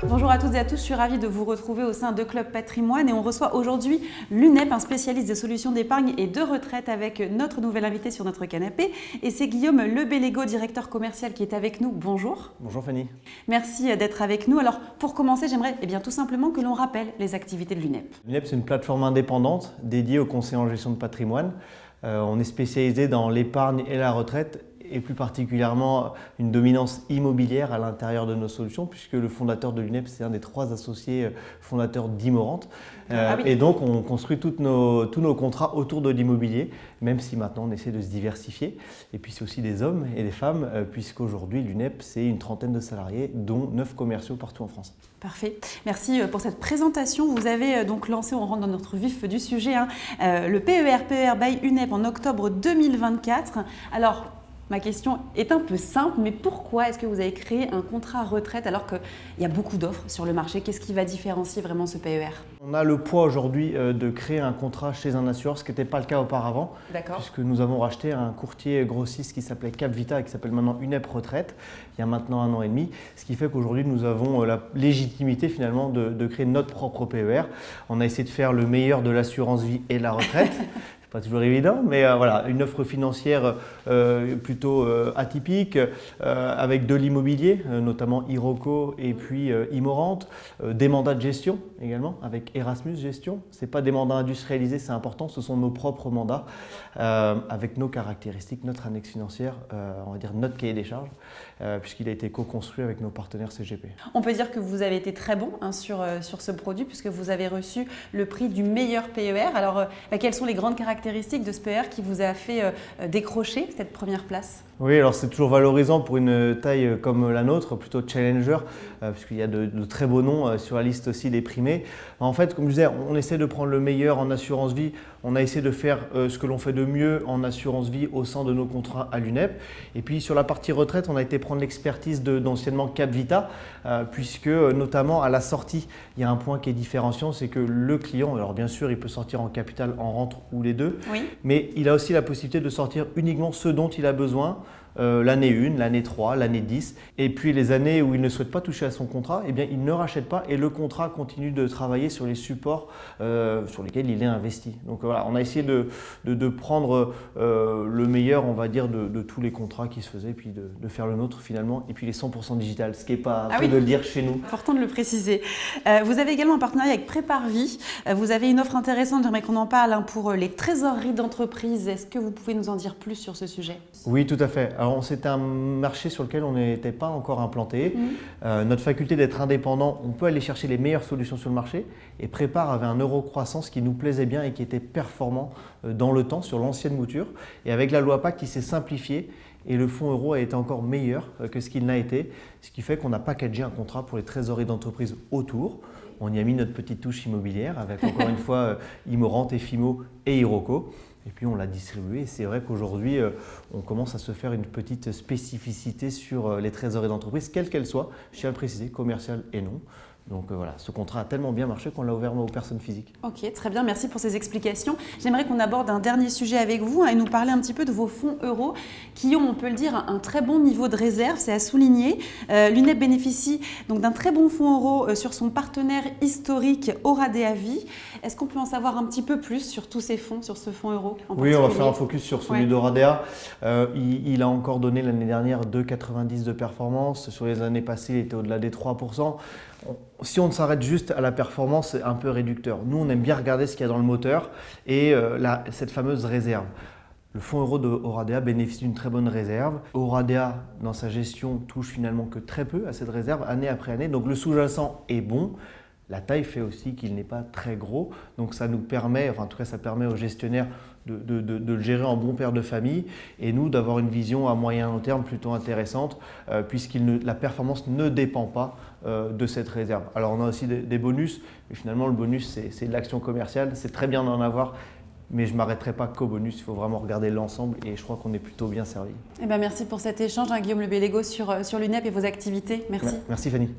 Bonjour à toutes et à tous, je suis ravie de vous retrouver au sein de Club Patrimoine et on reçoit aujourd'hui l'UNEP, un spécialiste des solutions d'épargne et de retraite avec notre nouvel invité sur notre canapé et c'est Guillaume Lebellego, directeur commercial qui est avec nous. Bonjour. Bonjour Fanny. Merci d'être avec nous. Alors pour commencer, j'aimerais tout simplement que l'on rappelle les activités de l'UNEP. L'UNEP, c'est une plateforme indépendante dédiée aux conseillers en gestion de patrimoine. On est spécialisé dans l'épargne et la retraite, et plus particulièrement une dominance immobilière à l'intérieur de nos solutions, puisque le fondateur de l'UNEP, c'est un des 3 associés fondateurs d'Immorente. Oui. Et donc, on construit tous nos contrats autour de l'immobilier, même si maintenant on essaie de se diversifier. Et puis, c'est aussi des hommes et des femmes, puisqu'aujourd'hui, l'UNEP, c'est une trentaine de salariés, dont 9 commerciaux partout en France. Parfait. Merci pour cette présentation. Vous avez donc lancé, on rentre dans notre vif du sujet, le PER by UNEP en octobre 2024. Alors, ma question est un peu simple, mais pourquoi est-ce que vous avez créé un contrat retraite alors qu'il y a beaucoup d'offres sur le marché? Qu'est-ce qui va différencier vraiment ce PER? On a le poids aujourd'hui de créer un contrat chez un assureur, ce qui n'était pas le cas auparavant, puisque nous avons racheté un courtier grossiste qui s'appelait Capvita et qui s'appelle maintenant UNEP Retraite, il y a maintenant 1 an et demi, ce qui fait qu'aujourd'hui nous avons la légitimité finalement de créer notre propre PER. On a essayé de faire le meilleur de l'assurance vie et de la retraite. Pas toujours évident, mais voilà, une offre financière plutôt atypique, avec de l'immobilier, notamment Iroko et puis Immorente, des mandats de gestion également, avec Erasmus Gestion. Ce n'est pas des mandats industrialisés, c'est important, ce sont nos propres mandats, avec nos caractéristiques, notre annexe financière, on va dire notre cahier des charges, puisqu'il a été co-construit avec nos partenaires CGP. On peut dire que vous avez été très bon sur ce produit, puisque vous avez reçu le prix du meilleur PER. Alors, quelles sont les grandes caractéristiques de ce PER qui vous a fait décrocher cette première place? Oui, alors c'est toujours valorisant pour une taille comme la nôtre, plutôt challenger, puisqu'il y a de très beaux noms sur la liste aussi des primés. En fait, comme je disais, on essaie de prendre le meilleur en assurance vie. On a essayé de faire ce que l'on fait de mieux en assurance vie au sein de nos contrats à l'UNEP. Et puis sur la partie retraite, on a été prendre l'expertise d'anciennement Capvita, puisque notamment à la sortie, il y a un point qui est différenciant, c'est que le client, alors bien sûr, il peut sortir en capital, en rente ou les deux, oui, mais il a aussi la possibilité de sortir uniquement ce dont il a besoin. L'année 1, l'année 3, l'année 10 et puis les années où il ne souhaite pas toucher à son contrat, eh bien, il ne rachète pas et le contrat continue de travailler sur les supports sur lesquels il est investi. Donc voilà, on a essayé de prendre le meilleur, on va dire, de tous les contrats qui se faisaient, puis de faire le nôtre finalement, et puis les 100% digital, ce qui n'est pas peu de le dire chez nous. Important de le préciser. Vous avez également un partenariat avec Prépare-Vie. Vous avez une offre intéressante, j'aimerais qu'on en parle, pour les trésoreries d'entreprise. Est-ce que vous pouvez nous en dire plus sur ce sujet? Oui, tout à fait. Alors, c'est un marché sur lequel on n'était pas encore implanté. Notre faculté d'être indépendant, on peut aller chercher les meilleures solutions sur le marché. Et Prépare avait un euro croissance qui nous plaisait bien et qui était performant dans le temps sur l'ancienne mouture. Et avec la loi PAC qui s'est simplifiée, et le fonds euro a été encore meilleur que ce qu'il n'a été, ce qui fait qu'on a packagé un contrat pour les trésoreries d'entreprise autour. On y a mis notre petite touche immobilière avec encore une fois Immorente, Efimo et Iroko. Et puis on l'a distribué et c'est vrai qu'aujourd'hui on commence à se faire une petite spécificité sur les trésoreries d'entreprise, quelles qu'elles soient, je tiens à le préciser, commerciales et non. Donc voilà, ce contrat a tellement bien marché qu'on l'a ouvert aux personnes physiques. Ok, très bien, merci pour ces explications. J'aimerais qu'on aborde un dernier sujet avec vous et nous parler un petit peu de vos fonds euros qui ont, on peut le dire, un très bon niveau de réserve, c'est à souligner. L'UNEP bénéficie donc d'un très bon fonds euro sur son partenaire historique Oradea Vie. Est-ce qu'on peut en savoir un petit peu plus sur tous ces fonds, sur ce fonds euro en particulier? Oui, on va faire un focus sur celui d'Oradea. Il a encore donné l'année dernière 2,90 de performance. Sur les années passées, il était au-delà des 3%. Si on s'arrête juste à la performance, c'est un peu réducteur. Nous, on aime bien regarder ce qu'il y a dans le moteur et cette fameuse réserve. Le fonds euro de Oradea bénéficie d'une très bonne réserve. Oradea, dans sa gestion, touche finalement que très peu à cette réserve, année après année. Donc le sous-jacent est bon. La taille fait aussi qu'il n'est pas très gros. Donc ça nous permet, enfin en tout cas ça permet aux gestionnaires de le gérer en bon père de famille et nous d'avoir une vision à moyen long terme plutôt intéressante puisque la performance ne dépend pas de cette réserve. Alors on a aussi des bonus, mais finalement le bonus c'est de l'action commerciale, c'est très bien d'en avoir, mais je ne m'arrêterai pas qu'au bonus, il faut vraiment regarder l'ensemble et je crois qu'on est plutôt bien servi. Eh bien, merci pour cet échange, Guillaume Lebellego, sur l'UNEP et vos activités. Merci. Merci Fanny.